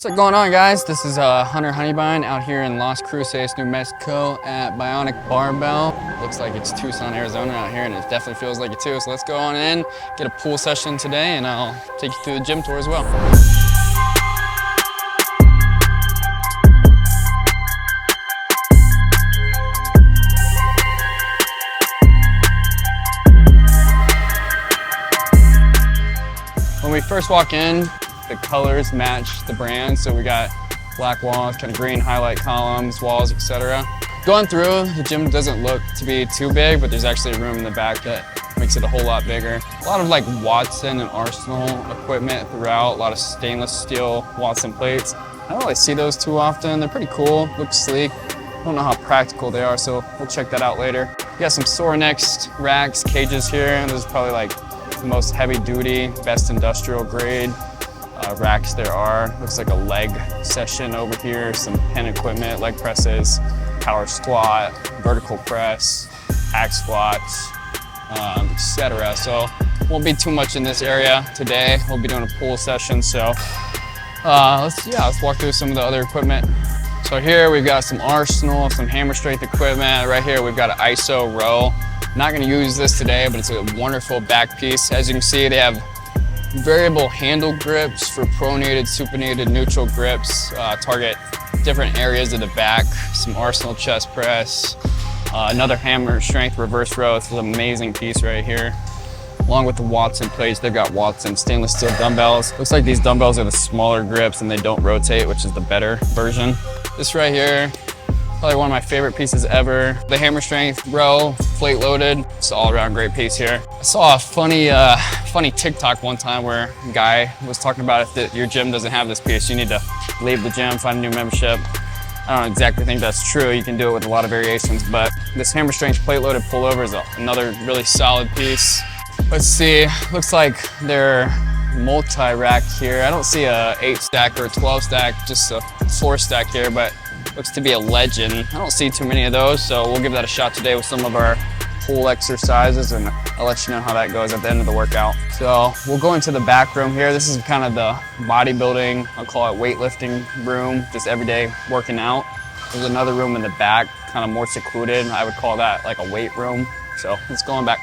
What's going on, guys? This is Hunter Honeybine out here in Las Cruces, New Mexico at Bionic Barbell. Looks like it's Tucson, Arizona out here, and it definitely feels like it too. So let's go on in, get a pool session today, and I'll take you through the gym tour as well. When we first walk in, the colors match the brand, so we got black walls, kind of green highlight columns, walls, etc. Going through, the gym doesn't look to be too big, but there's actually a room in the back that makes it a whole lot bigger. A lot of like Watson and Arsenal equipment throughout, a lot of stainless steel Watson plates. I don't really see those too often. They're pretty cool, look sleek. I don't know how practical they are, so we'll check that out later. We got some Sorinex racks, cages here, and this is probably like the most heavy duty, best industrial grade racks there are. Looks like a leg session over here, some pen equipment, leg presses, power squat, vertical press, hack squats, etc. So won't be too much in this area today. We'll be doing a pool session, so let's walk through some of the other equipment. So here we've got some Arsenal, some hammer strength equipment. Right here we've got an ISO row. Not going to use this today, but it's a wonderful back piece. As you can see, they have variable handle grips for pronated, supinated, neutral grips. Target different areas of the back. Some Arsenal chest press. Another hammer strength reverse row. It's an amazing piece right here. Along with the Watson plates, they've got Watson stainless steel dumbbells. Looks like these dumbbells are the smaller grips and they don't rotate, which is the better version. This right here, probably one of my favorite pieces ever. The hammer strength row, plate loaded. It's all around great piece here. I saw a funny TikTok one time where a guy was talking about if your gym doesn't have this piece, you need to leave the gym, find a new membership. I don't exactly think that's true. You can do it with a lot of variations, but this hammer strength plate loaded pullover is another really solid piece. Let's see, looks like they're multi-rack here. I don't see a 8 stack or a 12 stack, just a 4 stack here, but looks to be a legend. I don't see too many of those, so we'll give that a shot today with some of our pool exercises, and I'll let you know how that goes at the end of the workout. So we'll go into the back room here. This is kind of the bodybuilding, I'll call it weightlifting room, just everyday working out. There's another room in the back, kind of more secluded. I would call that like a weight room. So let's go on back.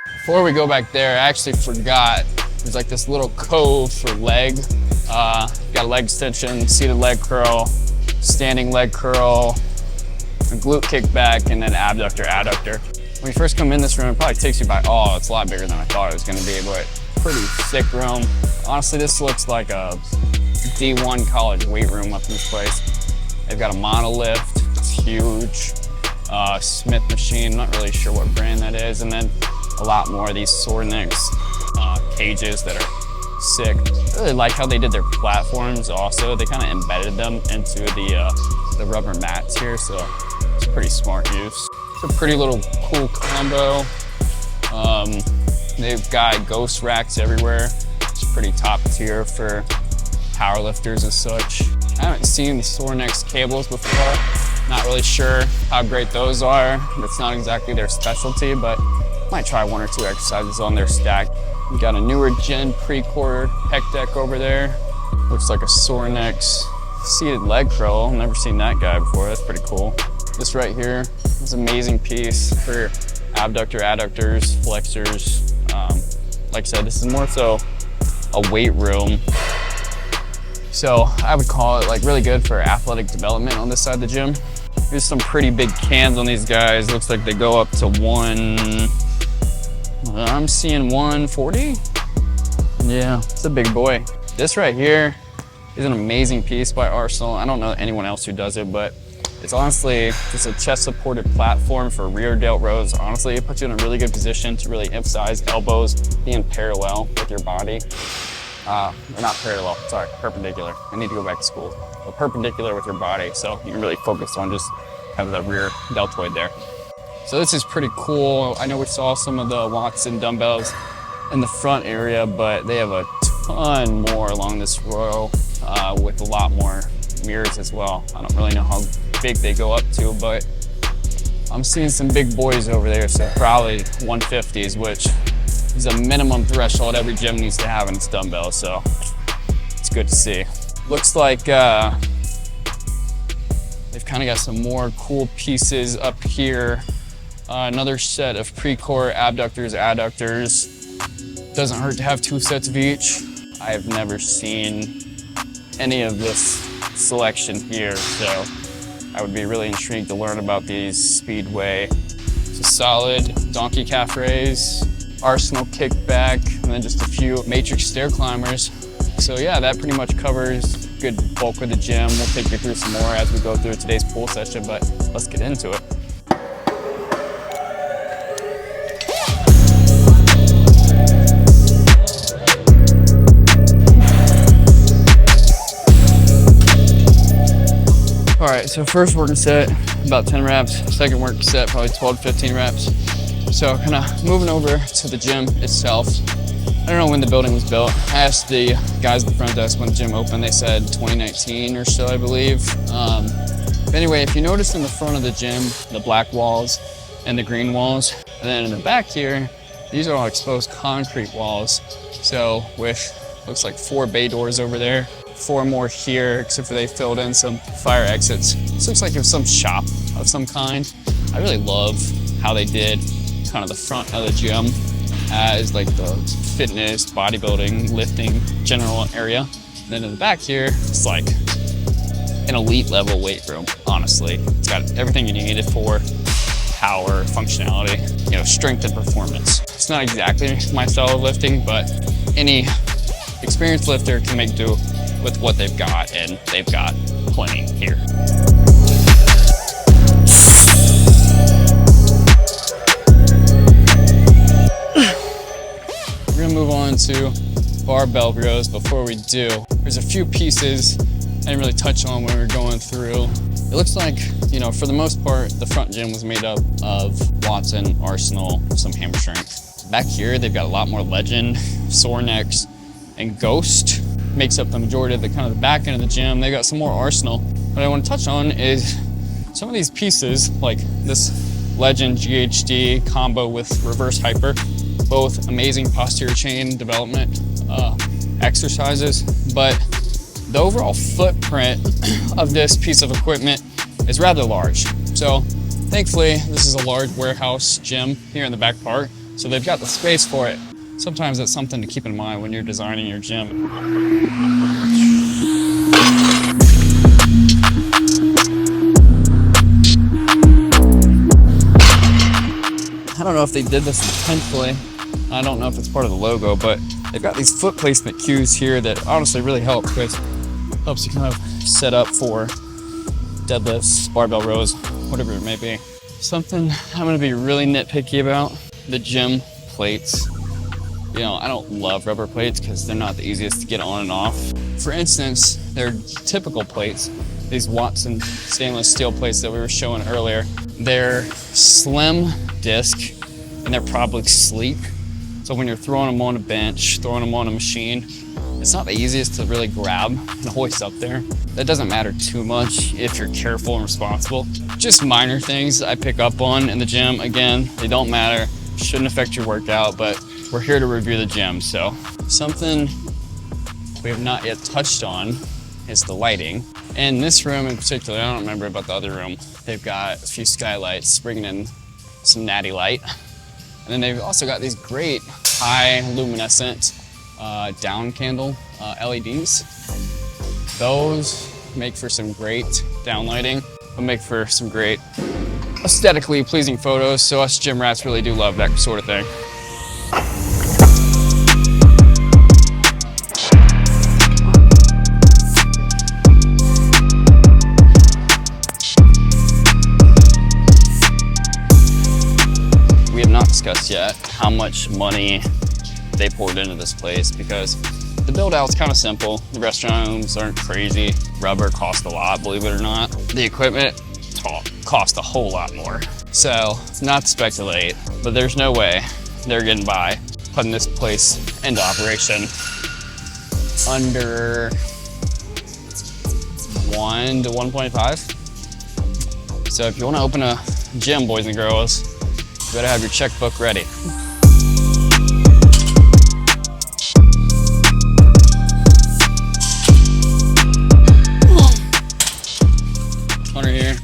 Before we go back there, I actually forgot, there's like this little cove for leg. Got a leg extension, seated leg curl, standing leg curl, a glute kickback, and then abductor, adductor. When you first come in this room, it probably takes you by, oh, it's a lot bigger than I thought it was gonna be, but pretty sick room. Honestly, this looks like a D1 college weight room up in this place. They've got a monolift, it's huge. Smith machine, not really sure what brand that is, and then a lot more of these Sorinex cages that are sick. I really like how they did their platforms also. They kind of embedded them into the rubber mats here, so it's pretty smart use. It's a pretty little cool combo. They've got ghost racks everywhere. It's pretty top tier for powerlifters and such. I haven't seen the Sorinex cables before. Not really sure how great those are. It's not exactly their specialty, but might try 1 or 2 exercises on their stack. We got a newer gen pre-core pec deck over there. Looks like a Sorinex seated leg curl. Never seen that guy before. That's pretty cool. This right here is an amazing piece for abductor, adductors, flexors. Like I said, this is more so a weight room. So I would call it like really good for athletic development on this side of the gym. There's some pretty big cans on these guys. Looks like they go up to I'm seeing 140. Yeah, it's a big boy. This right here is an amazing piece by Arsenal. I don't know anyone else who does it, but it's honestly just a chest supported platform for rear delt rows. Honestly, it puts you in a really good position to really emphasize elbows being parallel with your body. Or not parallel, sorry, perpendicular. I need to go back to school. But perpendicular with your body, so you can really focus on just having the rear deltoid there. So this is pretty cool. I know we saw some of the Watson dumbbells in the front area, but they have a ton more along this row with a lot more mirrors as well. I don't really know how big they go up to, but I'm seeing some big boys over there, so probably 150s, which is a minimum threshold every gym needs to have in its dumbbells, so it's good to see. Looks like they've kind of got some more cool pieces up here. Another set of pre-core abductors, adductors. Doesn't hurt to have 2 sets of each. I've never seen any of this selection here, so I would be really intrigued to learn about these Speedway. It's a solid donkey calf raise, Arsenal kickback, and then just a few matrix stair climbers. So yeah, that pretty much covers a good bulk of the gym. We'll take you through some more as we go through today's pull session, but let's get into it. All right, so first working set, about 10 reps. Second working set, probably 12 to 15 reps. So kind of moving over to the gym itself. I don't know when the building was built. I asked the guys at the front desk when the gym opened. They said 2019 or so, I believe. But anyway, if you notice in the front of the gym, the black walls and the green walls, and then in the back here, these are all exposed concrete walls. So with, looks like 4 bay doors over there, 4 more here, except for they filled in some fire exits. This looks like it was some shop of some kind. I really love how they did kind of the front of the gym as like the fitness, bodybuilding, lifting, general area. And then in the back here, it's like an elite level weight room, honestly. It's got everything you need for power, functionality, you know, strength and performance. It's not exactly my style of lifting, but any experienced lifter can make do with what they've got, and they've got plenty here. We're gonna move on to barbell rows. Before we do, there's a few pieces I didn't really touch on when we were going through. It looks like, you know, for the most part, the front gym was made up of Watson, Arsenal, some hammer strength. Back here, they've got a lot more Legend, Sore Necks, and Ghost. Makes up the majority of the kind of the back end of the gym. They got some more Arsenal. What I want to touch on is some of these pieces, like this Legend GHD combo with reverse hyper, both amazing posterior chain development exercises, but the overall footprint of this piece of equipment is rather large. So thankfully, this is a large warehouse gym here in the back part, so they've got the space for it. Sometimes that's something to keep in mind when you're designing your gym. I don't know if they did this intentionally. I don't know if it's part of the logo, but they've got these foot placement cues here that honestly really help, because it helps you kind of set up for deadlifts, barbell rows, whatever it may be. Something I'm gonna be really nitpicky about, the gym plates. You know, I don't love rubber plates because they're not the easiest to get on and off. For instance, they're typical plates, these Watson stainless steel plates that we were showing earlier. They're slim disc and they're probably sleek. So when you're throwing them on a bench, throwing them on a machine, it's not the easiest to really grab and hoist up there. That doesn't matter too much if you're careful and responsible. Just minor things I pick up on in the gym. Again, they don't matter, shouldn't affect your workout, but we're here to review the gym. So something we have not yet touched on is the lighting. In this room in particular, I don't remember about the other room, they've got a few skylights bringing in some natty light. And then they've also got these great high luminescent down candle LEDs. Those make for some great down lighting, but make for some great aesthetically pleasing photos. So us gym rats really do love that sort of thing. We have not discussed yet how much money they poured into this place, because the build out's kind of simple. The restrooms aren't crazy. Rubber costs a lot, believe it or not. The equipment cost a whole lot more. So not to speculate, but there's no way they're getting by putting this place into operation under 1 to 1.5. So if you want to open a gym, boys and girls, you better have your checkbook ready.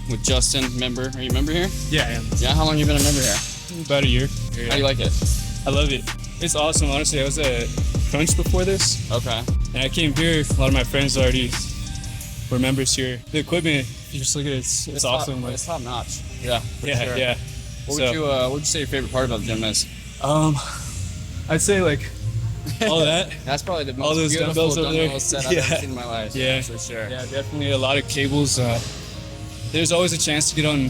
with Justin, member. Are you a member here? Yeah, I am. Yeah, how long have you been a member here? About a year. How do you like it? I love it. It's awesome. Honestly, I was at Crunch before this. Okay. And I came here. A lot of my friends already were members here. The equipment, if you just look at it, it's awesome. It's top notch. Yeah. Yeah, sure. yeah. What would you say your favorite part about the gym is? I'd say like all that. That's probably the most All those beautiful dumbbells over there. set I've ever seen in my life. Yeah, for sure. Yeah, definitely a lot of cables. There's always a chance to get on,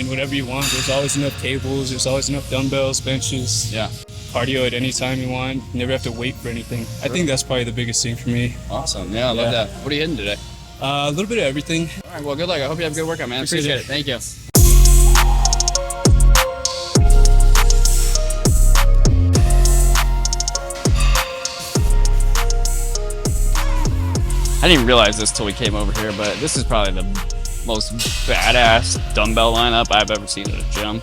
whatever you want. There's always enough cables. There's always enough dumbbells, benches. Yeah. Cardio at any time you want. You never have to wait for anything. I think that's probably the biggest thing for me. Awesome. Yeah, I love that. What are you hitting today? A little bit of everything. All right. Well, good luck. I hope you have a good workout, man. Appreciate it. Thank you. I didn't realize this till we came over here, but this is probably the most badass dumbbell lineup I've ever seen at a gym.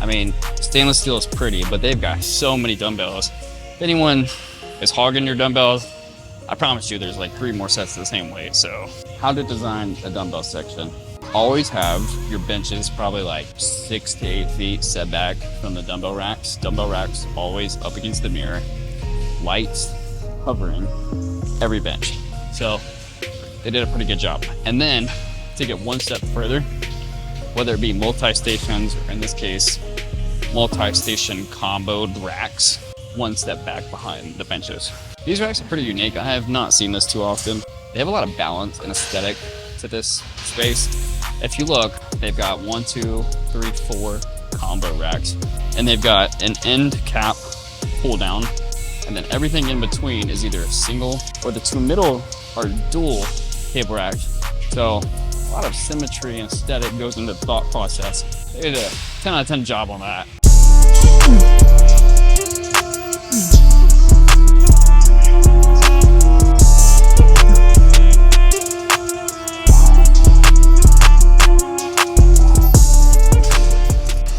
I mean, stainless steel is pretty, but they've got so many dumbbells. If anyone is hogging your dumbbells, I promise you there's like 3 more sets of the same weight. So how to design a dumbbell section. Always have your benches probably like 6 to 8 feet set back from the dumbbell racks. Dumbbell racks always up against the mirror. Lights covering every bench. So they did a pretty good job. And then take it one step further, whether it be multi-stations or in this case, multi-station comboed racks, one step back behind the benches. These racks are pretty unique. I have not seen this too often. They have a lot of balance and aesthetic to this space. If you look, they've got 1, 2, 3, 4 combo racks, and they've got an end cap pull down, and then everything in between is either a single or the 2 middle are dual cable racks. So a lot of symmetry and aesthetic goes into the thought process. They did a 10 out of 10 job on that.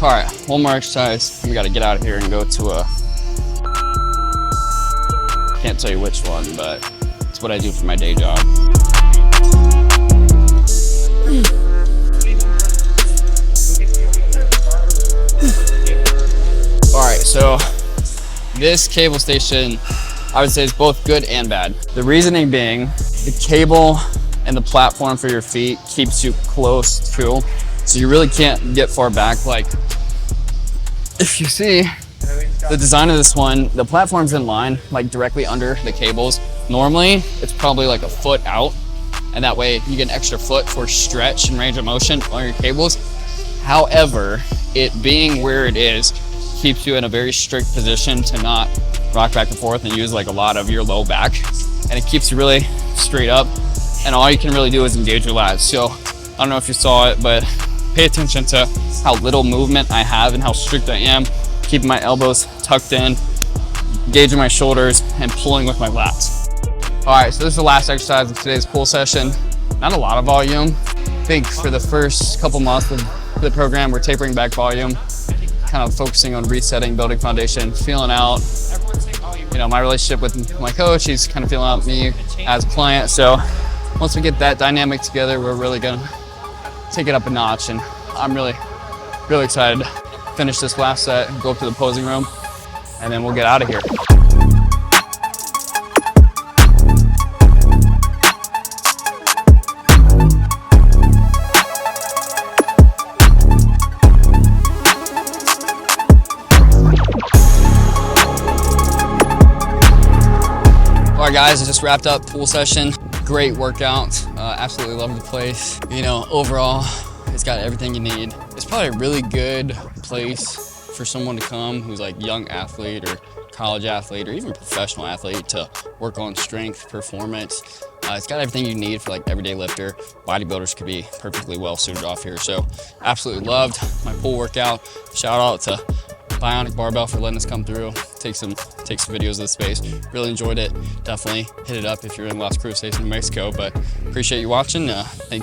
All right, one more exercise. We gotta get out of here and go to can't tell you which one, but it's what I do for my day job. All right, so this cable station, I would say is both good and bad. The reasoning being, the cable and the platform for your feet keeps you close to, so you really can't get far back. Like, if you see the design of this one, the platform's in line, like directly under the cables. Normally, it's probably like a foot out, and that way you get an extra foot for stretch and range of motion on your cables. However, it being where it is keeps you in a very strict position to not rock back and forth and use like a lot of your low back, and it keeps you really straight up, and all you can really do is engage your lats. So I don't know if you saw it, but pay attention to how little movement I have and how strict I am, keeping my elbows tucked in, engaging my shoulders, and pulling with my lats. All right, so this is the last exercise of today's pull session. Not a lot of volume. I think for the first couple months of the program, we're tapering back volume, kind of focusing on resetting, building foundation, feeling out, my relationship with my coach. He's kind of feeling out me as a client. So once we get that dynamic together, we're really gonna take it up a notch, and I'm really excited to finish this last set, go up to the posing room, and then we'll get out of here. All right, guys, I just wrapped up pool session. Great workout. Absolutely love the place. Overall, it's got everything you need. It's probably a really good place for someone to come who's like young athlete or college athlete or even professional athlete to work on strength, performance. It's got everything you need for like everyday lifter. Bodybuilders could be perfectly well suited off here. So absolutely loved my pool workout. Shout out to Bionic Barbell for letting us come through, take some videos of the space. Really enjoyed it. Definitely hit it up if you're in Las Cruces, New Mexico. But appreciate you watching.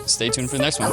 Stay tuned for the next one.